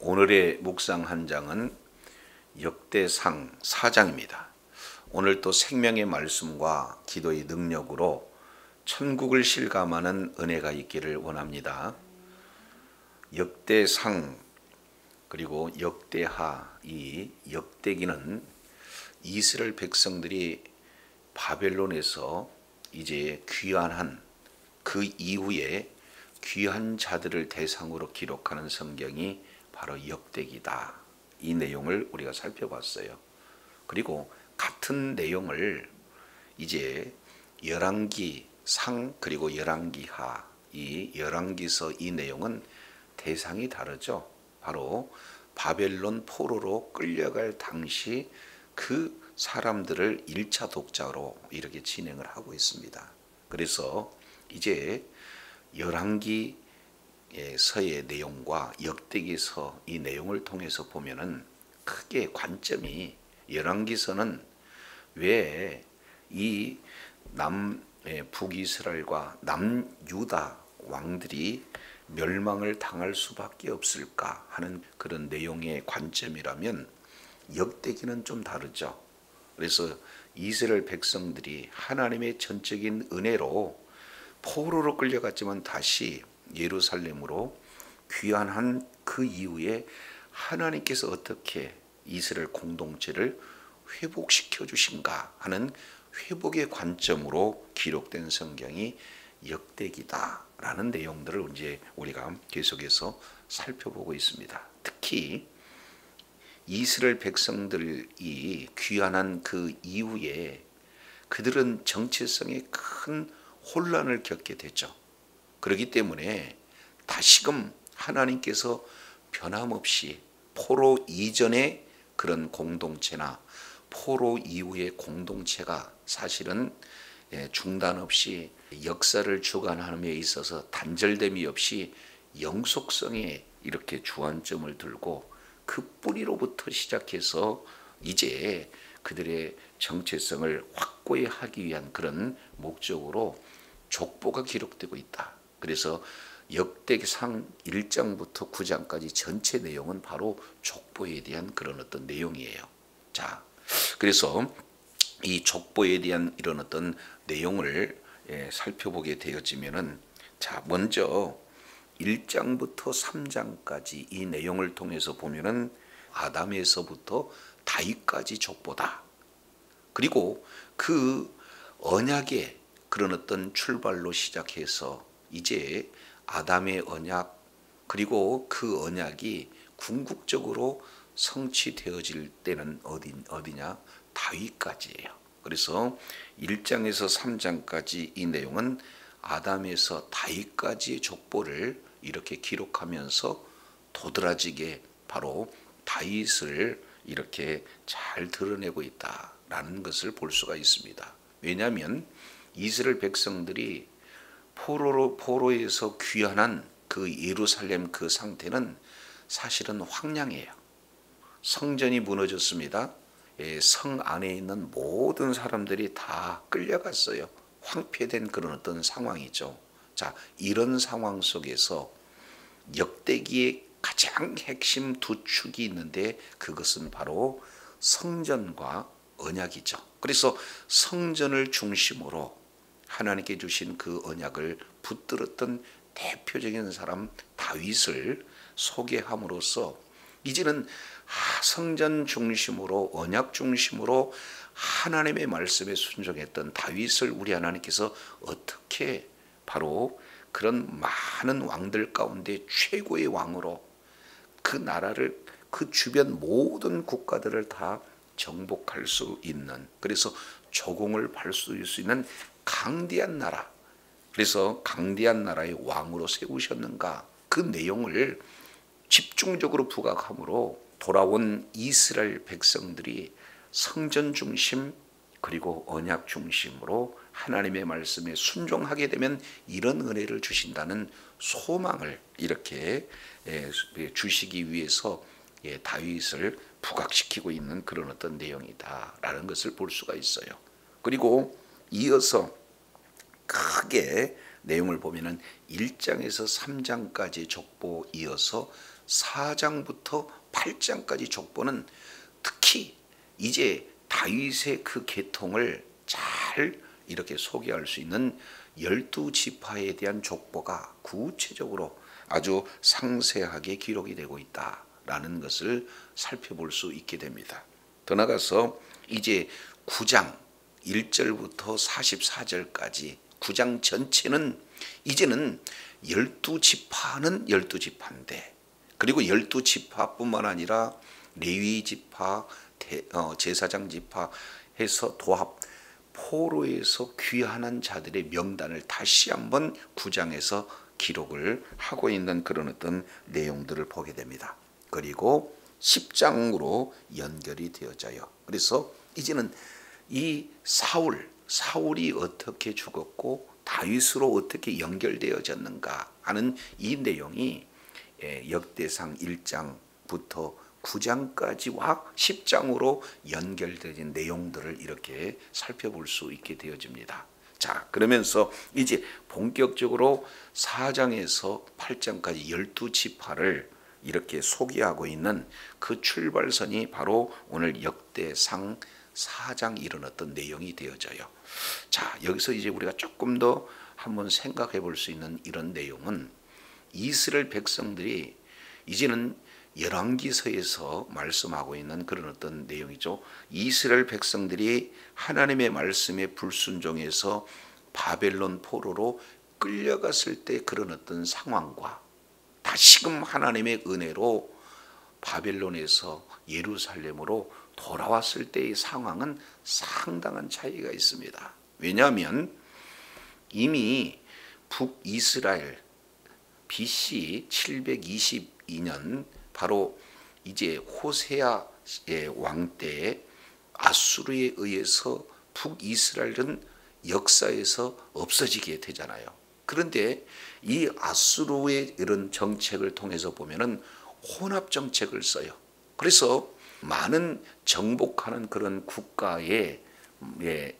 오늘의 묵상 한 장은 역대상 4장입니다. 오늘 또 생명의 말씀과 기도의 능력으로 천국을 실감하는 은혜가 있기를 원합니다. 역대상 그리고 역대하, 이 역대기는 이스라엘 백성들이 바벨론에서 이제 귀환한 그 이후에 귀한 자들을 대상으로 기록하는 성경이 바로 역대기다. 이 내용을 우리가 살펴봤어요. 그리고 같은 내용을 이제 열왕기상 그리고 열왕기하, 이 열왕기서 이 내용은 대상이 다르죠. 바로 바벨론 포로로 끌려갈 당시 그 사람들을 1차 독자로 이렇게 진행을 하고 있습니다. 그래서 이제 열왕기서의 내용과 역대기서 이 내용을 통해서 보면은 크게 관점이, 열왕기서는 왜 이 북이스라엘과 남유다 왕들이 멸망을 당할 수밖에 없을까 하는 그런 내용의 관점이라면, 역대기는 좀 다르죠. 그래서 이스라엘 백성들이 하나님의 전적인 은혜로 포로로 끌려갔지만 다시 예루살렘으로 귀환한 그 이후에 하나님께서 어떻게 이스라엘 공동체를 회복시켜 주신가 하는 회복의 관점으로 기록된 성경이 역대기다라는 내용들을 이제 우리가 계속해서 살펴보고 있습니다. 특히 이스라엘 백성들이 귀환한 그 이후에 그들은 정체성에 큰 혼란을 겪게 되죠. 그렇기 때문에 다시금 하나님께서 변함없이 포로 이전의 그런 공동체나 포로 이후의 공동체가 사실은 중단 없이 역사를 주관함에 있어서 단절됨이 없이 영속성에 이렇게 주안점을 들고 그 뿌리로부터 시작해서 이제 그들의 정체성을 확고히 하기 위한 그런 목적으로 족보가 기록되고 있다. 그래서 역대기상 1장부터 9장까지 전체 내용은 바로 족보에 대한 그런 어떤 내용이에요. 자, 그래서 이 족보에 대한 이런 어떤 내용을 살펴보게 되어지면은, 자, 먼저 1장부터 3장까지 이 내용을 통해서 보면은 아담에서부터 다윗까지 족보다. 그리고 그 언약의 그런 어떤 출발로 시작해서 이제 아담의 언약, 그리고 그 언약이 궁극적으로 성취되어질 때는 어디냐? 다윗까지예요. 그래서 1장에서 3장까지 이 내용은 아담에서 다윗까지의 족보를 이렇게 기록하면서 도드라지게 바로 다윗을 이렇게 잘 드러내고 있다라는 것을 볼 수가 있습니다. 왜냐하면 이스라엘 백성들이 포로에서 귀환한 그 예루살렘 그 상태는 사실은 황량해요. 성전이 무너졌습니다. 성 안에 있는 모든 사람들이 다 끌려갔어요. 황폐된 그런 어떤 상황이죠. 자, 이런 상황 속에서 역대기의 가장 핵심 두 축이 있는데 그것은 바로 성전과 언약이죠. 그래서 성전을 중심으로 하나님께 주신 그 언약을 붙들었던 대표적인 사람 다윗을 소개함으로써 이제는 성전 중심으로, 언약 중심으로 하나님의 말씀에 순종했던 다윗을 우리 하나님께서 어떻게 바로 그런 많은 왕들 가운데 최고의 왕으로 그 나라를, 그 주변 모든 국가들을 다 정복할 수 있는, 그래서 조공을 할 수 있는 강대한 나라, 그래서 강대한 나라의 왕으로 세우셨는가, 그 내용을 집중적으로 부각함으로 돌아온 이스라엘 백성들이 성전 중심 그리고 언약 중심으로 하나님의 말씀에 순종하게 되면 이런 은혜를 주신다는 소망을 이렇게 주시기 위해서 다윗을 부각시키고 있는 그런 어떤 내용이다라는 것을 볼 수가 있어요. 그리고 이어서 크게 내용을 보면은 1장에서 3장까지 족보 이어서 4장부터 8장까지 족보는 특히 이제 다윗의 그 계통을 잘 이렇게 소개할 수 있는 12지파에 대한 족보가 구체적으로 아주 상세하게 기록이 되고 있다라는 것을 살펴볼 수 있게 됩니다. 더 나아가서 이제 9장 1절부터 44절까지 9장 전체는 이제는 12지파는 12지파인데, 그리고 12지파뿐만 아니라 레위지파, 제사장 지파 해서 도합 포로에서 귀환한 자들의 명단을 다시 한번 9장에서 기록을 하고 있는 그런 어떤 내용들을 보게 됩니다. 그리고 10장으로 연결이 되어져요. 그래서 이제는 이 사울이 어떻게 죽었고 다윗으로 어떻게 연결되어졌는가 하는 이 내용이 역대상 1장부터 9장까지와 10장으로 연결되어진 내용들을 이렇게 살펴볼 수 있게 되어집니다. 자, 그러면서 이제 본격적으로 4장에서 8장까지 12지파를 이렇게 소개하고 있는 그 출발선이 바로 오늘 역대상 4장 이런 어떤 내용이 되어져요. 자, 여기서 이제 우리가 조금 더 한번 생각해 볼 수 있는 이런 내용은 이스라엘 백성들이 이제는 열왕기서에서 말씀하고 있는 그런 어떤 내용이죠. 이스라엘 백성들이 하나님의 말씀에 불순종해서 바벨론 포로로 끌려갔을 때 그런 어떤 상황과 다시금 하나님의 은혜로 바벨론에서 예루살렘으로 돌아왔을 때의 상황은 상당한 차이가 있습니다. 왜냐하면 이미 북이스라엘 BC 722년 바로 이제 호세아의 왕 때에 아수르에 의해서 북이스라엘은 역사에서 없어지게 되잖아요. 그런데 이 아수르의 이런 정책을 통해서 보면은 혼합 정책을 써요. 그래서 많은 정복하는 그런 국가의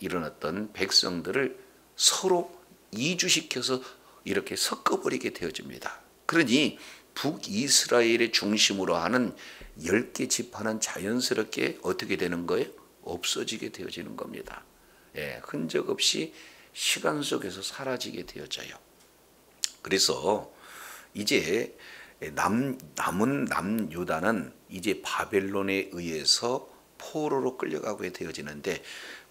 이런 어떤 백성들을 서로 이주시켜서 이렇게 섞어버리게 되어집니다. 그러니 북이스라엘의 중심으로 하는 10개 지파는 자연스럽게 어떻게 되는 거예요? 없어지게 되어지는 겁니다. 흔적 없이 시간 속에서 사라지게 되어져요. 그래서 이제 남은 남유다는 이제 바벨론에 의해서 포로로 끌려가게 되어지는데,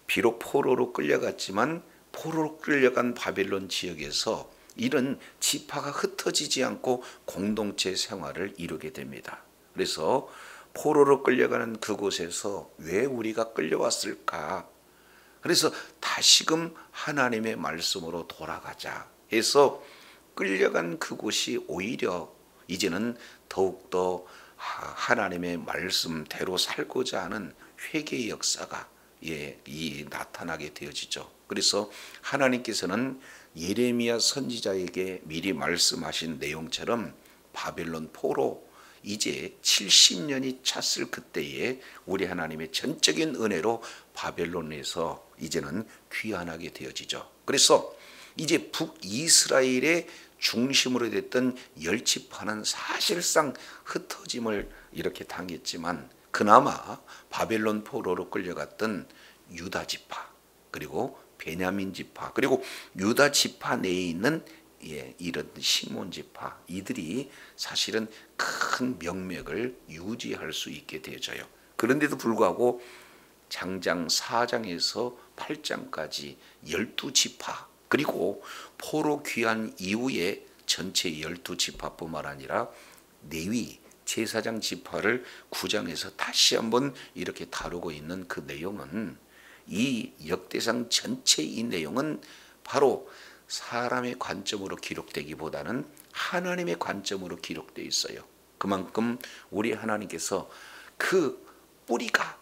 비록 포로로 끌려갔지만 포로로 끌려간 바벨론 지역에서 이런 지파가 흩어지지 않고 공동체 생활을 이루게 됩니다. 그래서 포로로 끌려가는 그곳에서 왜 우리가 끌려왔을까? 그래서 다시금 하나님의 말씀으로 돌아가자 해서 끌려간 그곳이 오히려 이제는 더욱더 하나님의 말씀대로 살고자 하는 회개의 역사가 나타나게 되어지죠. 그래서 하나님께서는 예레미야 선지자에게 미리 말씀하신 내용처럼 바벨론 포로 이제 70년이 찼을 그때에 우리 하나님의 전적인 은혜로 바벨론에서 이제는 귀환하게 되어지죠. 그래서 이제 북이스라엘의 중심으로 됐던 10지파는 사실상 흩어짐을 이렇게 당했지만, 그나마 바벨론 포로로 끌려갔던 유다 지파, 그리고 베냐민 지파, 그리고 유다 지파 내에 있는 이런 시몬 지파, 이들이 사실은 큰 명맥을 유지할 수 있게 되어져요. 그런데도 불구하고 장장 4장에서 8장까지 12지파, 그리고 포로 귀환 이후에 전체 12지파뿐만 아니라 레위 제사장 지파를 9장에서 다시 한번 이렇게 다루고 있는 그 내용은, 이 역대상 전체 이 내용은 바로 사람의 관점으로 기록되기보다는 하나님의 관점으로 기록되어 있어요. 그만큼 우리 하나님께서 그 뿌리가,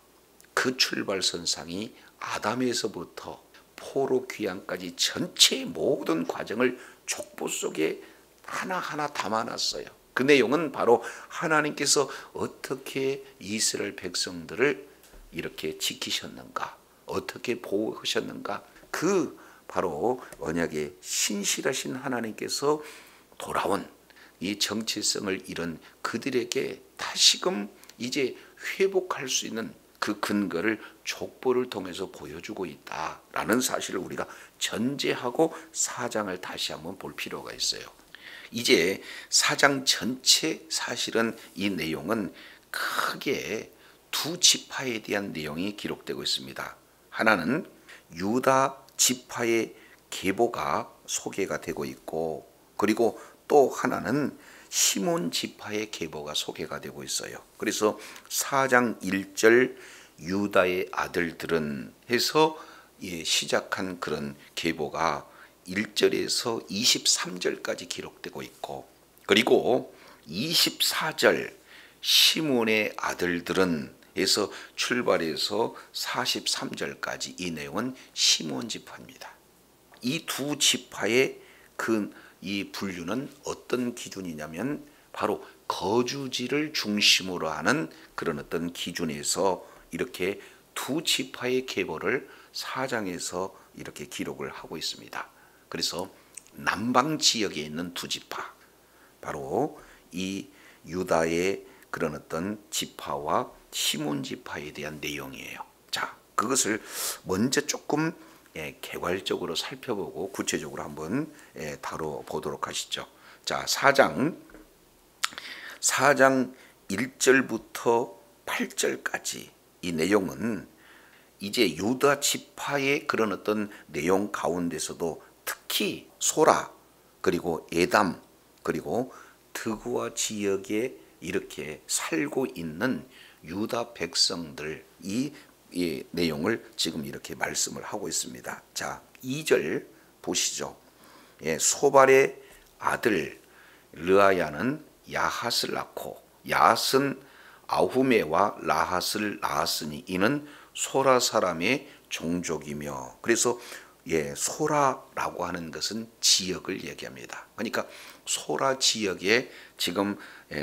그 출발선상이 아담에서부터 포로 귀환까지 전체의 모든 과정을 족보 속에 하나하나 담아놨어요. 그 내용은 바로 하나님께서 어떻게 이스라엘 백성들을 이렇게 지키셨는가, 어떻게 보호하셨는가, 그 바로 언약의 신실하신 하나님께서 돌아온 이 정체성을 잃은 그들에게 다시금 이제 회복할 수 있는 그 근거를 족보를 통해서 보여주고 있다라는 사실을 우리가 전제하고 4장을 다시 한번 볼 필요가 있어요. 이제 4장 전체 사실은 이 내용은 크게 두 지파에 대한 내용이 기록되고 있습니다. 하나는 유다 지파의 계보가 소개가 되고 있고, 그리고 또 하나는 시몬 지파의 계보가 소개가 되고 있어요. 그래서 4장 1절 유다의 아들들은 해서 시작한 그런 계보가 1절에서 23절까지 기록되고 있고, 그리고 24절 시몬의 아들들은 해서 출발해서 43절까지 이 내용은 시몬 지파입니다. 이 두 지파의 이 분류는 어떤 기준이냐면 바로 거주지를 중심으로 하는 그런 어떤 기준에서 이렇게 두 지파의 계보를 4장에서 이렇게 기록을 하고 있습니다. 그래서 남방 지역에 있는 두 지파, 바로 이 유다의 그런 어떤 지파와 시몬 지파에 대한 내용이에요. 자, 그것을 먼저 조금 개괄적으로 살펴보고 구체적으로 한번 다뤄보도록 하시죠. 자, 4장 1절부터 8절까지 이 내용은 이제 유다 지파의 그런 어떤 내용 가운데서도 특히 소라, 그리고 에담, 그리고 드구아 지역에 이렇게 살고 있는 유다 백성들, 이 내용을 지금 이렇게 말씀을 하고 있습니다. 자, 2절 보시죠. 소발의 아들 르아야는 야핫을 낳고, 야핫은 아후메와 라핫을 낳았으니 이는 소라 사람의 종족이며, 그래서 소라라고 하는 것은 지역을 얘기합니다. 그러니까 소라 지역에 지금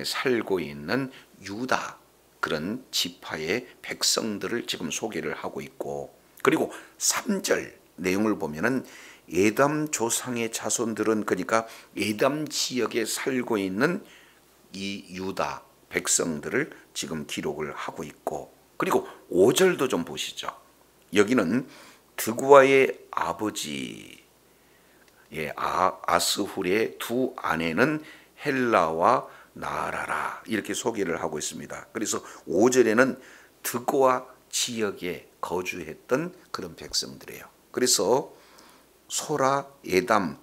살고 있는 유다 그런 지파의 백성들을 지금 소개를 하고 있고, 그리고 3절 내용을 보면은 에담 조상의 자손들은, 그러니까 에담 지역에 살고 있는 이 유다 백성들을 지금 기록을 하고 있고, 그리고 5절도 좀 보시죠. 여기는 드구아의 아버지 아스훌의 두 아내는 헬라와 나라라, 이렇게 소개를 하고 있습니다. 그래서 5절에는 드구아 지역에 거주했던 그런 백성들이에요. 그래서 소라, 에담,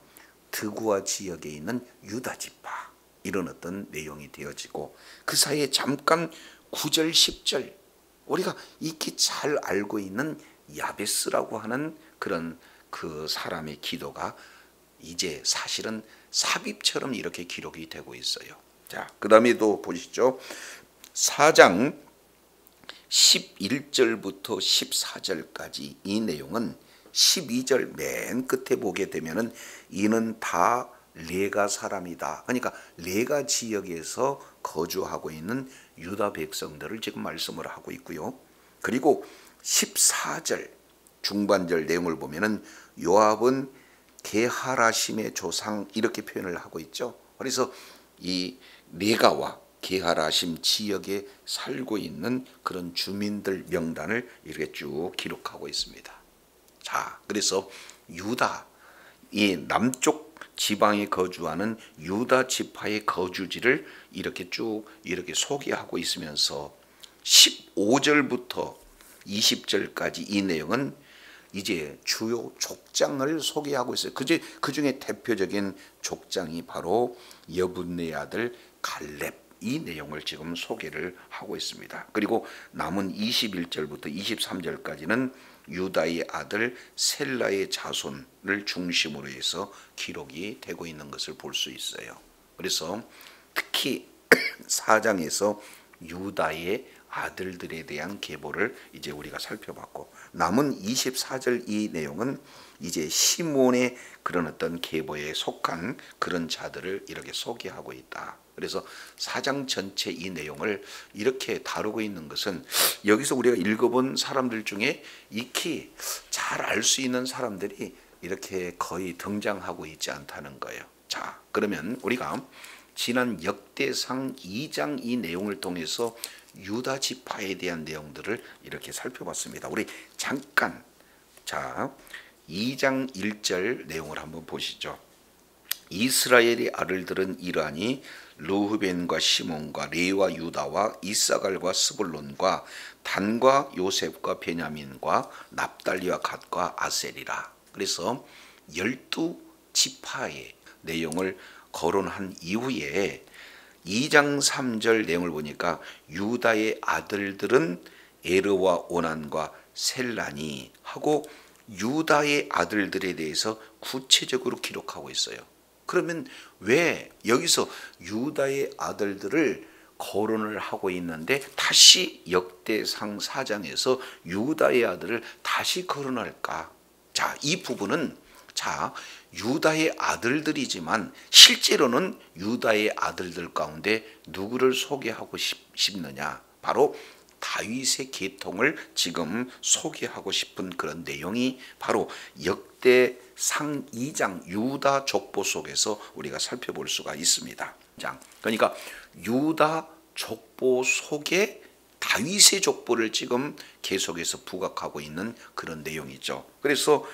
드구아 지역에 있는 유다 지파, 이런 어떤 내용이 되어지고, 그 사이에 잠깐 9절, 10절 우리가 익히 잘 알고 있는 야베스라고 하는 그런 그 사람의 기도가 이제 사실은 삽입처럼 이렇게 기록이 되고 있어요. 자, 그 다음에도 보시죠. 4장 11절부터 14절까지 이 내용은 12절 맨 끝에 보게 되면은 이는 다 레가 사람이다. 그러니까 레가 지역에서 거주하고 있는 유다 백성들을 지금 말씀을 하고 있고요. 그리고 14절 중반절 내용을 보면은 요압은 게하라심의 조상, 이렇게 표현을 하고 있죠. 그래서 이 레가와 게하라심 지역에 살고 있는 그런 주민들 명단을 이렇게 쭉 기록하고 있습니다. 자, 그래서 유다, 이 남쪽 지방에 거주하는 유다 지파의 거주지를 이렇게 쭉 이렇게 소개하고 있으면서 15절부터 20절까지 이 내용은 이제 주요 족장을 소개하고 있어요. 그 중에 대표적인 족장이 바로 여분네 아들 갈렙, 이 내용을 지금 소개를 하고 있습니다. 그리고 남은 21절부터 23절까지는 유다의 아들 셀라의 자손을 중심으로 해서 기록이 되고 있는 것을 볼 수 있어요. 그래서 특히 4장에서 유다의 아들들에 대한 계보를 이제 우리가 살펴봤고, 남은 24절 이 내용은 이제 시몬의 그런 어떤 계보에 속한 그런 자들을 이렇게 소개하고 있다. 그래서 4장 전체 이 내용을 이렇게 다루고 있는 것은 여기서 우리가 읽어본 사람들 중에 익히 잘 알 수 있는 사람들이 이렇게 거의 등장하고 있지 않다는 거예요. 자, 그러면 우리가 지난 역대상 2장 이 내용을 통해서 유다 지파에 대한 내용들을 이렇게 살펴봤습니다. 우리 잠깐 2장 1절 내용을 한번 보시죠. 이스라엘의 아들들은 이러하니 르우벤과 시몬과 레위와 유다와 이사갈과 스불론과 단과 요셉과 베냐민과 납달리와 갓과 아셀이라. 그래서 12지파의 내용을 거론한 이후에 2장 3절 내용을 보니까 유다의 아들들은 에르와 오난과 셀라니 하고 유다의 아들들에 대해서 구체적으로 기록하고 있어요. 그러면 왜 여기서 유다의 아들들을 거론을 하고 있는데 다시 역대상 4장에서 유다의 아들을 다시 거론할까? 자, 이 부분은 유다의 아들들이지만 실제로는 유다의 아들들 가운데 누구를 소개하고 싶느냐? 바로 다윗의 계통을 지금 소개하고 싶은 그런 내용이 바로 역대상 2장 유다 족보 속에서 우리가 살펴볼 수가 있습니다. 그러니까 유다 족보 속에 다윗의 족보를 지금 계속해서 부각하고 있는 그런 내용이죠. 그래서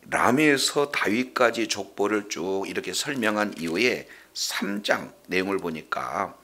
람에서 다윗까지 족보를 쭉 이렇게 설명한 이후에 3장 내용을 보니까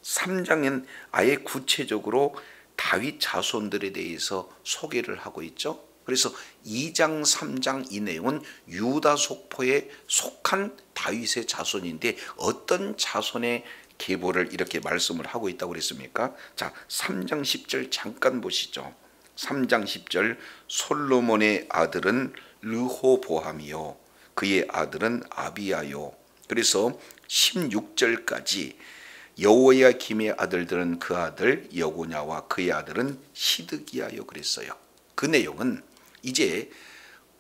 3장은 아예 구체적으로 다윗 자손들에 대해서 소개를 하고 있죠. 그래서 2장 3장 이 내용은 유다 속포에 속한 다윗의 자손인데 어떤 자손의 계보를 이렇게 말씀을 하고 있다고 그랬습니까? 자, 3장 10절 잠깐 보시죠. 3장 10절 솔로몬의 아들은 르호보암이요 그의 아들은 아비야요. 그래서 16절까지 여호야김의 아들들은 그 아들 여고냐와 그의 아들은 시드기야요 그랬어요. 그 내용은 이제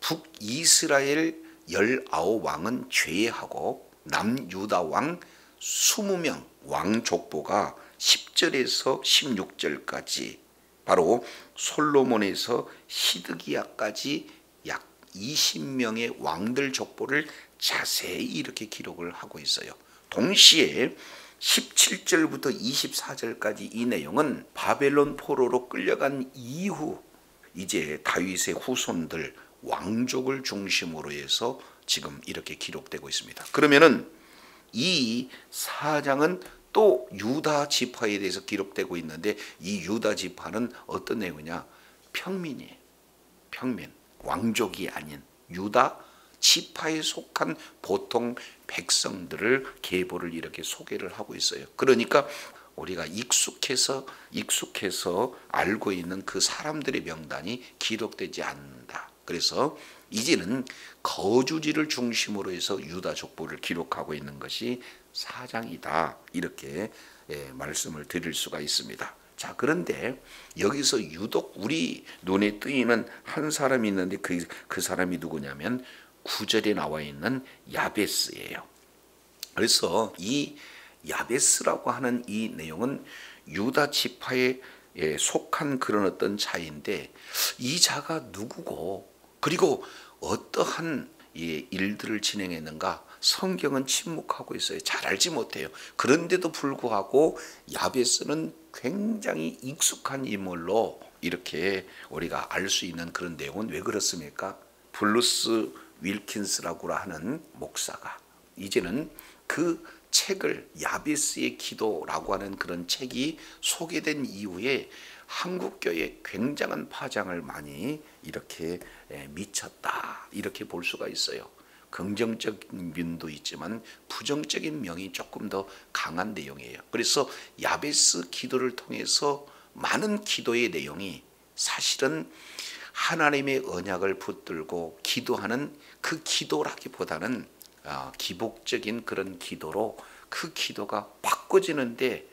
북이스라엘 19왕은 제외하고 남유다 왕 20명 왕 족보가 10절에서 16절까지 바로 솔로몬에서 시드기야까지 약 20명의 왕들 족보를 자세히 이렇게 기록을 하고 있어요. 동시에 17절부터 24절까지 이 내용은 바벨론 포로로 끌려간 이후 이제 다윗의 후손들 왕족을 중심으로 해서 지금 이렇게 기록되고 있습니다. 그러면은 이 4장은 또 유다 지파에 대해서 기록되고 있는데 이 유다 지파는 어떤 내용이냐? 평민이에요. 평민, 왕족이 아닌 유다 지파에 속한 보통 백성들을 계보를 이렇게 소개를 하고 있어요. 그러니까 우리가 익숙해서 알고 있는 그 사람들의 명단이 기록되지 않는다. 그래서 이제는 거주지를 중심으로 해서 유다 족보를 기록하고 있는 것이 4장이다. 이렇게 말씀을 드릴 수가 있습니다. 자, 그런데 여기서 유독 우리 눈에 띄는 한 사람이 있는데 그 사람이 누구냐면 9절에 나와 있는 야베스예요. 그래서 이 야베스라고 하는 이 내용은 유다 지파에 속한 그런 어떤 자인데 이 자가 누구고 그리고 어떠한 일들을 진행했는가 성경은 침묵하고 있어요. 잘 알지 못해요. 그런데도 불구하고 야베스는 굉장히 익숙한 인물로 이렇게 우리가 알 수 있는 그런 내용은 왜 그렇습니까? 블루스 윌킨스라고 하는 목사가 이제는 그 책을 야베스의 기도라고 하는 그런 책이 소개된 이후에 한국교회에 굉장한 파장을 많이 이렇게 미쳤다 이렇게 볼 수가 있어요. 긍정적인 면도 있지만 부정적인 면이 조금 더 강한 내용이에요. 그래서 야베스 기도를 통해서 많은 기도의 내용이 사실은 하나님의 언약을 붙들고 기도하는 그 기도라기보다는 기복적인 그런 기도로 그 기도가 바꿔지는데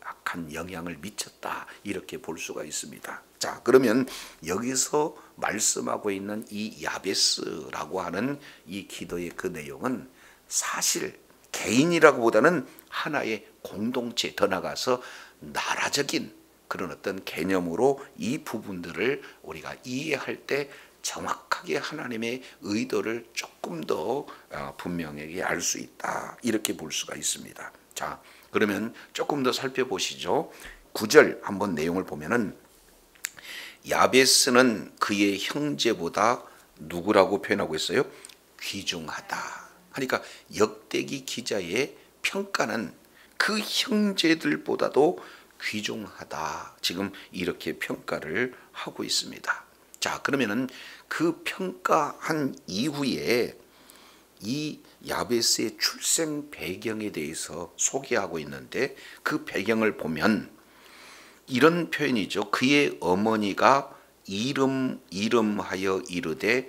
악한 영향을 미쳤다 이렇게 볼 수가 있습니다. 자, 그러면 여기서 말씀하고 있는 이 야베스라고 하는 이 기도의 그 내용은 사실 개인이라고 보다는 하나의 공동체 더 나가서 나라적인 그런 어떤 개념으로 이 부분들을 우리가 이해할 때 정확하게 하나님의 의도를 조금 더 분명하게 알 수 있다. 이렇게 볼 수가 있습니다. 자, 그러면 조금 더 살펴보시죠. 9절 한번 내용을 보면은 야베스는 그의 형제보다 누구라고 표현하고 있어요? 귀중하다. 그러니까 역대기 기자의 평가는 그 형제들보다도 귀중하다. 지금 이렇게 평가를 하고 있습니다. 자, 그러면은 그 평가한 이후에 이 야베스의 출생 배경에 대해서 소개하고 있는데 그 배경을 보면 이런 표현이죠. 그의 어머니가 이름하여 이르되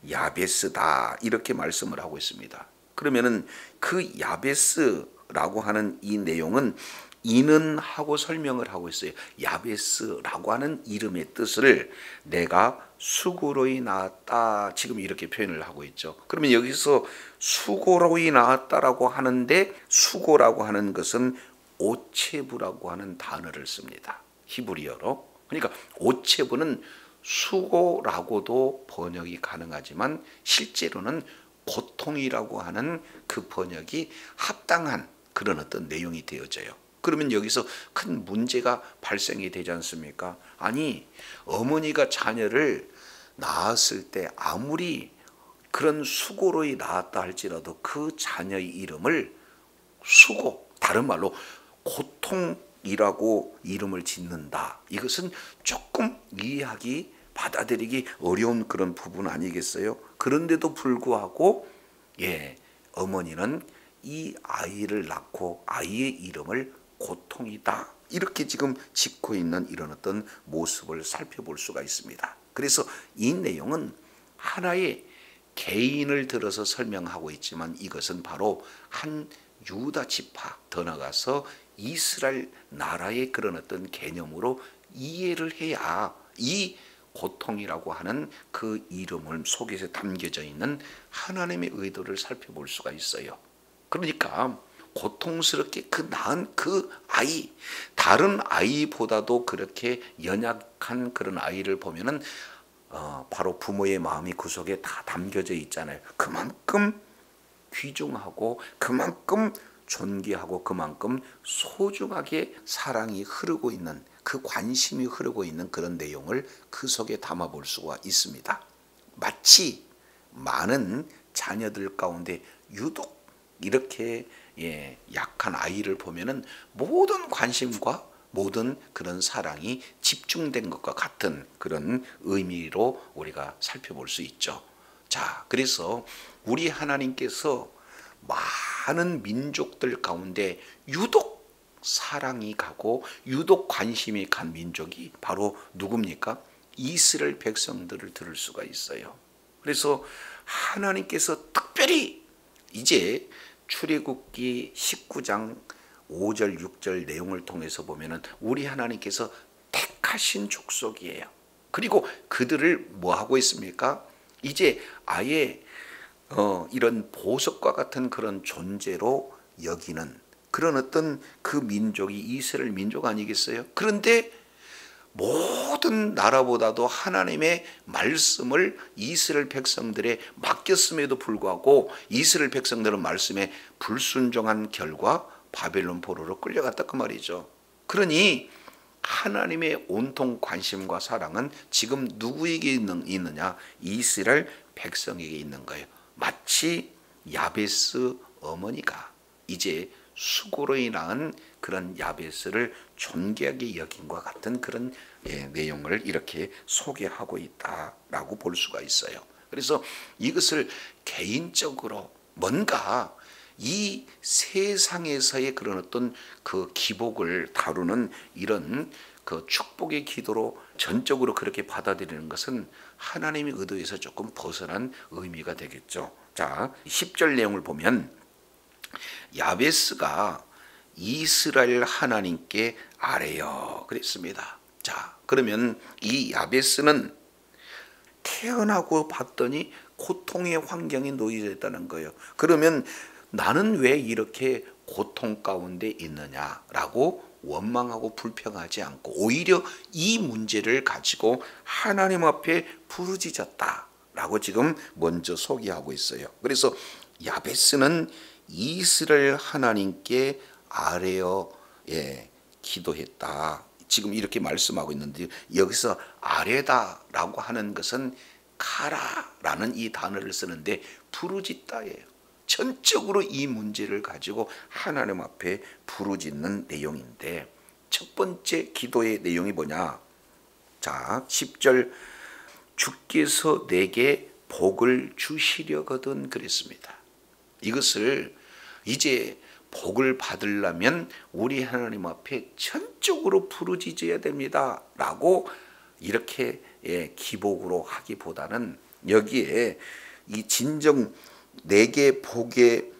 야베스다. 이렇게 말씀을 하고 있습니다. 그러면은 그 야베스라고 하는 이 내용은 이는 하고 설명을 하고 있어요. 야베스라고 하는 이름의 뜻을 내가 수고로이 낳았다. 지금 이렇게 표현을 하고 있죠. 그러면 여기서 수고로이 낳았다라고 하는데 수고라고 하는 것은 오체부라고 하는 단어를 씁니다. 히브리어로. 그러니까 오체부는 수고라고도 번역이 가능하지만 실제로는 고통이라고 하는 그 번역이 합당한 그런 어떤 내용이 되어져요. 그러면 여기서 큰 문제가 발생이 되지 않습니까? 아니, 어머니가 자녀를 낳았을 때 아무리 그런 수고로 낳았다 할지라도 그 자녀의 이름을 수고, 다른 말로 고통이라고 이름을 짓는다. 이것은 조금 이해하기, 받아들이기 어려운 그런 부분 아니겠어요? 그런데도 불구하고 어머니는 이 아이를 낳고 아이의 이름을 고통이다. 이렇게 지금 짓고 있는 이런 어떤 모습을 살펴볼 수가 있습니다. 그래서 이 내용은 하나의 개인을 들어서 설명하고 있지만 이것은 바로 한 유다 지파, 더 나아가서 이스라엘 나라의 그런 어떤 개념으로 이해를 해야 이 고통이라고 하는 그 이름을 속에서 담겨져 있는 하나님의 의도를 살펴볼 수가 있어요. 그러니까 고통스럽게 그 낳은 그 아이, 다른 아이보다도 그렇게 연약한 그런 아이를 보면은 바로 부모의 마음이 그 속에 다 담겨져 있잖아요. 그만큼 귀중하고 그만큼 존귀하고 그만큼 소중하게 사랑이 흐르고 있는, 그 관심이 흐르고 있는 그런 내용을 그 속에 담아 볼 수가 있습니다. 마치 많은 자녀들 가운데 유독 이렇게 약한 아이를 보면은 모든 관심과 모든 그런 사랑이 집중된 것과 같은 그런 의미로 우리가 살펴볼 수 있죠. 자, 그래서 우리 하나님께서 많은 민족들 가운데 유독 사랑이 가고 유독 관심이 간 민족이 바로 누굽니까? 이스라엘 백성들을 들을 수가 있어요. 그래서 하나님께서 특별히 이제 출애굽기 19장 5절 6절 내용을 통해서 보면은 우리 하나님께서 택하신 족속이에요. 그리고 그들을 뭐 하고 있습니까? 이제 아예 이런 보석과 같은 그런 존재로 여기는 그런 어떤 그 민족이 이스라엘 민족 아니겠어요? 그런데 모든 나라보다도 하나님의 말씀을 이스라엘 백성들에 맡겼음에도 불구하고 이스라엘 백성들은 말씀에 불순종한 결과 바벨론 포로로 끌려갔다 그 말이죠. 그러니 하나님의 온통 관심과 사랑은 지금 누구에게 있느냐? 이스라엘 백성에게 있는 거예요. 마치 야베스 어머니가 이제 수고로 낳은 그런 야베스를 존귀하게 여긴과 같은 그런 내용을 이렇게 소개하고 있다라고 볼 수가 있어요. 그래서 이것을 개인적으로 뭔가 이 세상에서의 그런 어떤 그 기복을 다루는 이런 그 축복의 기도로 전적으로 그렇게 받아들이는 것은 하나님의 의도에서 조금 벗어난 의미가 되겠죠. 자, 10절 내용을 보면 야베스가 이스라엘 하나님께 아뢰어 그랬습니다. 자, 그러면 이 야베스는 태어나고 봤더니 고통의 환경에 놓여져 있다는 거예요. 그러면 나는 왜 이렇게 고통 가운데 있느냐라고 원망하고 불평하지 않고 오히려 이 문제를 가지고 하나님 앞에 부르짖었다라고 지금 먼저 소개하고 있어요. 그래서 야베스는 이스라엘 하나님께 아뢰어 기도했다. 지금 이렇게 말씀하고 있는데 여기서 아뢰다라고 하는 것은 카라라는 이 단어를 쓰는데 부르짖다예요. 전적으로 이 문제를 가지고 하나님 앞에 부르짖는 내용인데 첫 번째 기도의 내용이 뭐냐? 자, 10절 주께서 내게 복을 주시려거든 그랬습니다. 이것을 이제 복을 받으려면 우리 하나님 앞에 전적으로 부르짖어야 됩니다 라고 이렇게 기복으로 하기보다는 여기에 이 진정 내게 복을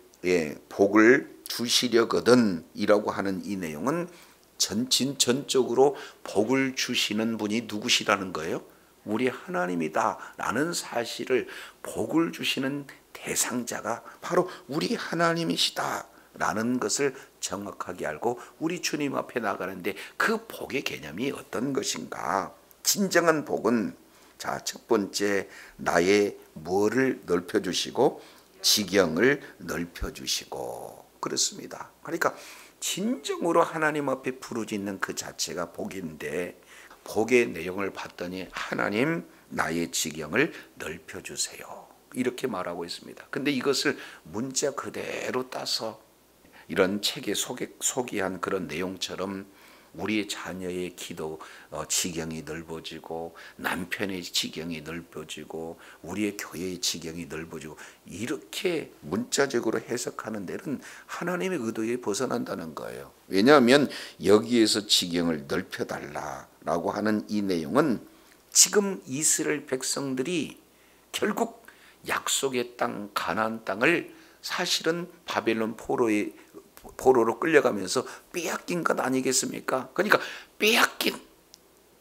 주시려거든 이라고 하는 이 내용은 전적으로 복을 주시는 분이 누구시라는 거예요? 우리 하나님이다 라는 사실을 복을 주시는 대상자가 바로 우리 하나님이시다 라는 것을 정확하게 알고 우리 주님 앞에 나가는데 그 복의 개념이 어떤 것인가? 진정한 복은 자, 첫 번째 나의 뭐를 넓혀주시고 지경을 넓혀주시고 그렇습니다. 그러니까 진정으로 하나님 앞에 부르짖는 그 자체가 복인데 복의 내용을 봤더니 하나님 나의 지경을 넓혀주세요 이렇게 말하고 있습니다. 근데 이것을 문자 그대로 따서 이런 책에 소개한 그런 내용처럼 우리의 자녀의 기도 지경이 넓어지고 남편의 지경이 넓어지고 우리의 교회의 지경이 넓어지고 이렇게 문자적으로 해석하는 데는 하나님의 의도에 벗어난다는 거예요. 왜냐하면 여기에서 지경을 넓혀달라라고 하는 이 내용은 지금 이스라엘 백성들이 결국 약속의 땅 가나안 땅을 사실은 바벨론 포로로 끌려가면서 빼앗긴 것 아니겠습니까? 그러니까 빼앗긴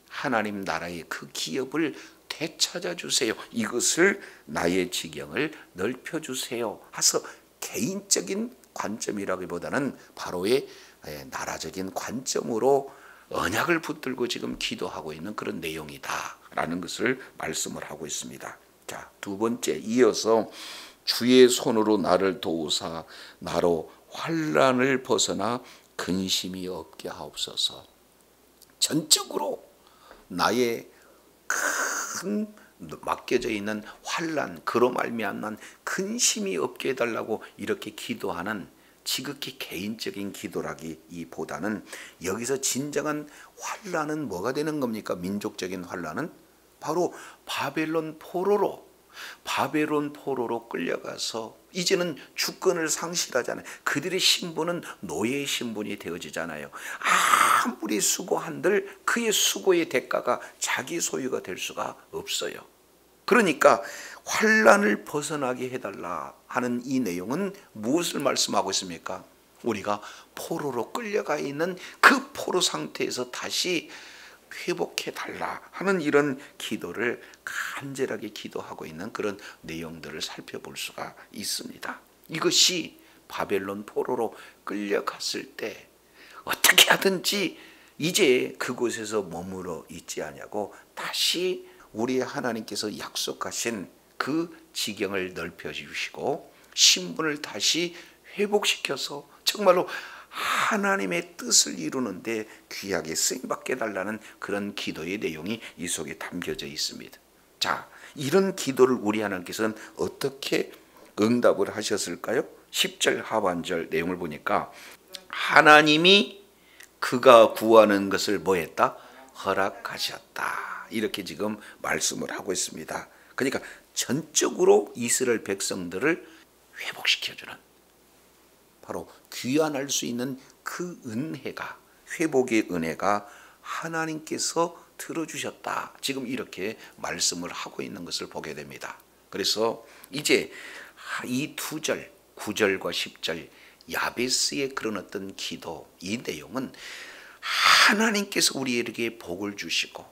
하나님 나라의 그 기업을 되찾아 주세요. 이것을 나의 지경을 넓혀 주세요. 하서 개인적인 관점이라기보다는 바로의 나라적인 관점으로 언약을 붙들고 지금 기도하고 있는 그런 내용이다라는 것을 말씀을 하고 있습니다. 자, 두 번째 이어서 주의 손으로 나를 도우사 나로 환난을 벗어나 근심이 없게 하옵소서. 전적으로 나의 큰 맡겨져 있는 환난 그로 말미암는 근심이 없게 해달라고 이렇게 기도하는 지극히 개인적인 기도라기보다는 여기서 진정한 환난은 뭐가 되는 겁니까? 민족적인 환난은 바로 바벨론 포로로 끌려가서 이제는 주권을 상실하잖아요. 그들의 신분은 노예의 신분이 되어지잖아요. 아무리 수고한들 그의 수고의 대가가 자기 소유가 될 수가 없어요. 그러니까 환난을 벗어나게 해달라 하는 이 내용은 무엇을 말씀하고 있습니까? 우리가 포로로 끌려가 있는 그 포로 상태에서 다시 회복해 달라 하는 이런 기도를 간절하게 기도하고 있는 그런 내용들을 살펴볼 수가 있습니다. 이것이 바벨론 포로로 끌려갔을 때 어떻게 하든지 이제 그곳에서 머물러 있지 않냐고 다시 우리 하나님께서 약속하신 그 지경을 넓혀 주시고 신분을 다시 회복시켜서 정말로 하나님의 뜻을 이루는데 귀하게 쓰임받게 해달라는 그런 기도의 내용이 이 속에 담겨져 있습니다. 자, 이런 기도를 우리 하나님께서는 어떻게 응답을 하셨을까요? 10절 하반절 내용을 보니까 하나님이 그가 구하는 것을 뭐 했다? 허락하셨다. 이렇게 지금 말씀을 하고 있습니다. 그러니까 전적으로 이스라엘 백성들을 회복시켜주는 바로 귀환할 수 있는 그 은혜가 회복의 은혜가 하나님께서 들어주셨다. 지금 이렇게 말씀을 하고 있는 것을 보게 됩니다. 그래서 이제 이 두 절 9절과 10절 야베스의 그런 어떤 기도 이 내용은 하나님께서 우리에게 복을 주시고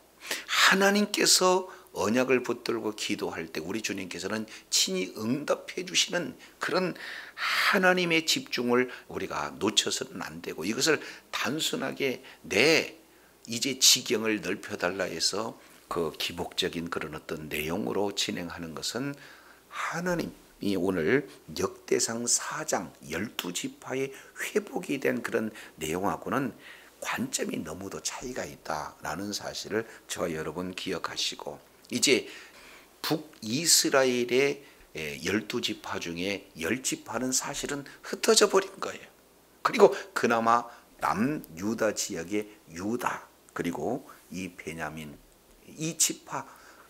하나님께서 언약을 붙들고 기도할 때 우리 주님께서는 친히 응답해 주시는 그런 하나님의 집중을 우리가 놓쳐서는 안 되고, 이것을 단순하게 내 이제 지경을 넓혀달라 해서 그 기복적인 그런 어떤 내용으로 진행하는 것은 하나님이 오늘 역대상 4장 12지파의 회복이 된 그런 내용하고는 관점이 너무도 차이가 있다라는 사실을 저와 여러분 기억하시고, 이제 북이스라엘의 12지파 중에 10지파는 사실은 흩어져 버린 거예요. 그리고 그나마 남유다 지역의 유다, 그리고 이 베냐민, 이 지파,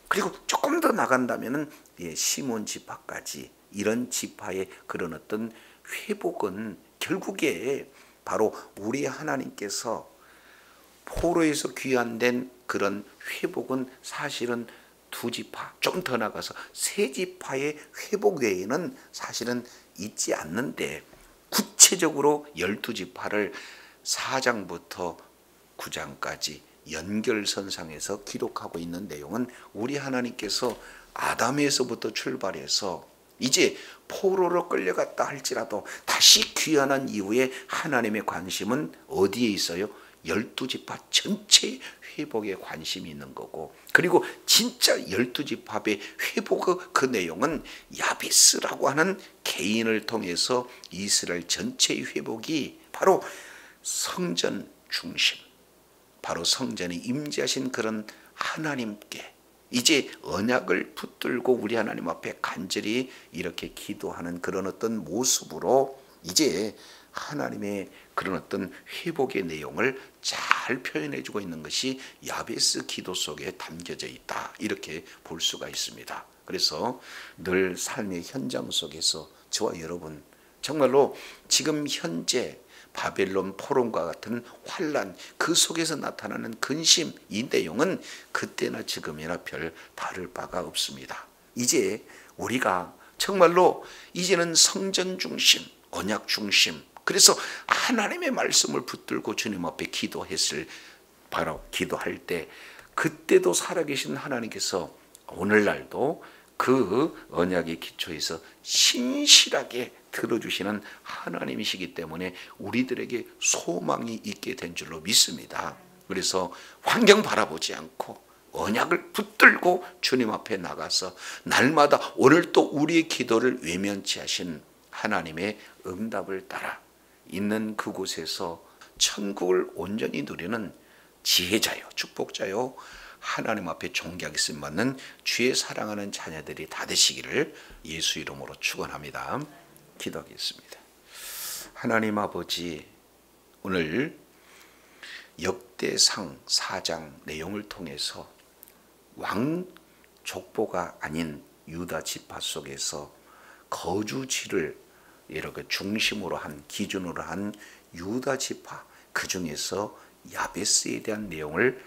그리고 조금 더 나간다면은 시몬 지파까지, 이런 지파의 그런 어떤 회복은 결국에 바로 우리 하나님께서 포로에서 귀환된 그런 회복은 사실은 2지파, 좀 더 나가서 3지파의 회복 외에는 사실은 있지 않는데, 구체적으로 12지파를 4장부터 9장까지 연결선상에서 기록하고 있는 내용은 우리 하나님께서 아담에서부터 출발해서 이제 포로로 끌려갔다 할지라도 다시 귀환한 이후에 하나님의 관심은 어디에 있어요? 12지파 전체의 회복에 관심이 있는 거고, 그리고 진짜 12지파의 회복의 그 내용은 야베스라고 하는 개인을 통해서 이스라엘 전체의 회복이 바로 성전 중심, 바로 성전에 임재하신 그런 하나님께 이제 언약을 붙들고 우리 하나님 앞에 간절히 이렇게 기도하는 그런 어떤 모습으로 이제 하나님의 그런 어떤 회복의 내용을 잘 표현해 주고 있는 것이 야베스 기도 속에 담겨져 있다, 이렇게 볼 수가 있습니다. 그래서 늘 삶의 현장 속에서 저와 여러분 정말로 지금 현재 바벨론 포로과 같은 환난, 그 속에서 나타나는 근심, 이 내용은 그때나 지금이나 별 다를 바가 없습니다. 이제 우리가 정말로 이제는 성전 중심, 언약 중심, 그래서 하나님의 말씀을 붙들고 주님 앞에 기도했을, 바로 기도할 때 그때도 살아계신 하나님께서 오늘날도 그 언약의 기초에서 신실하게 들어주시는 하나님이시기 때문에 우리들에게 소망이 있게 된 줄로 믿습니다. 그래서 환경 바라보지 않고 언약을 붙들고 주님 앞에 나가서 날마다 오늘 또 우리의 기도를 외면치 하신 하나님의 응답을 따라 있는 그곳에서 천국을 온전히 누리는 지혜자요, 축복자요, 하나님 앞에 존귀하게 쓰임받는 주의 사랑하는 자녀들이 다 되시기를 예수 이름으로 축원합니다. 기도하겠습니다. 하나님 아버지, 오늘 역대상 4장 내용을 통해서 왕 족보가 아닌 유다 지파 속에서 거주지를 이렇게 중심으로 한, 기준으로 한 유다 지파, 그 중에서 야베스에 대한 내용을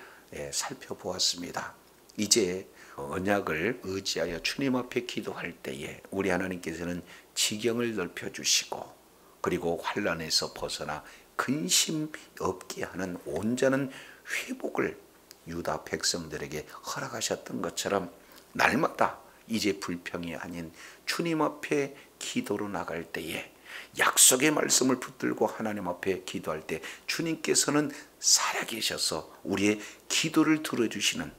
살펴보았습니다. 이제 언약을 의지하여 주님 앞에 기도할 때에 우리 하나님께서는 지경을 넓혀주시고, 그리고 환난에서 벗어나 근심 없게 하는 온전한 회복을 유다 백성들에게 허락하셨던 것처럼 날마다 이제 불평이 아닌 주님 앞에 기도로 나갈 때에 약속의 말씀을 붙들고 하나님 앞에 기도할 때 주님께서는 살아계셔서 우리의 기도를 들어주시는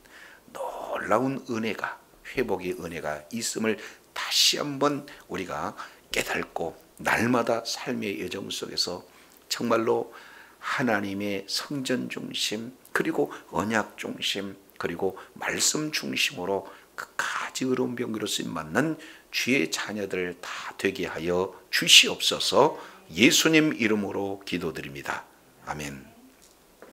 놀라운 은혜가, 회복의 은혜가 있음을 다시 한번 우리가 깨닫고 날마다 삶의 여정 속에서 정말로 하나님의 성전 중심, 그리고 언약 중심, 그리고 말씀 중심으로 끝까지 의로운 병기로 쓰임받는 주의 자녀들 다 되게 하여 주시옵소서. 예수님 이름으로 기도드립니다. 아멘.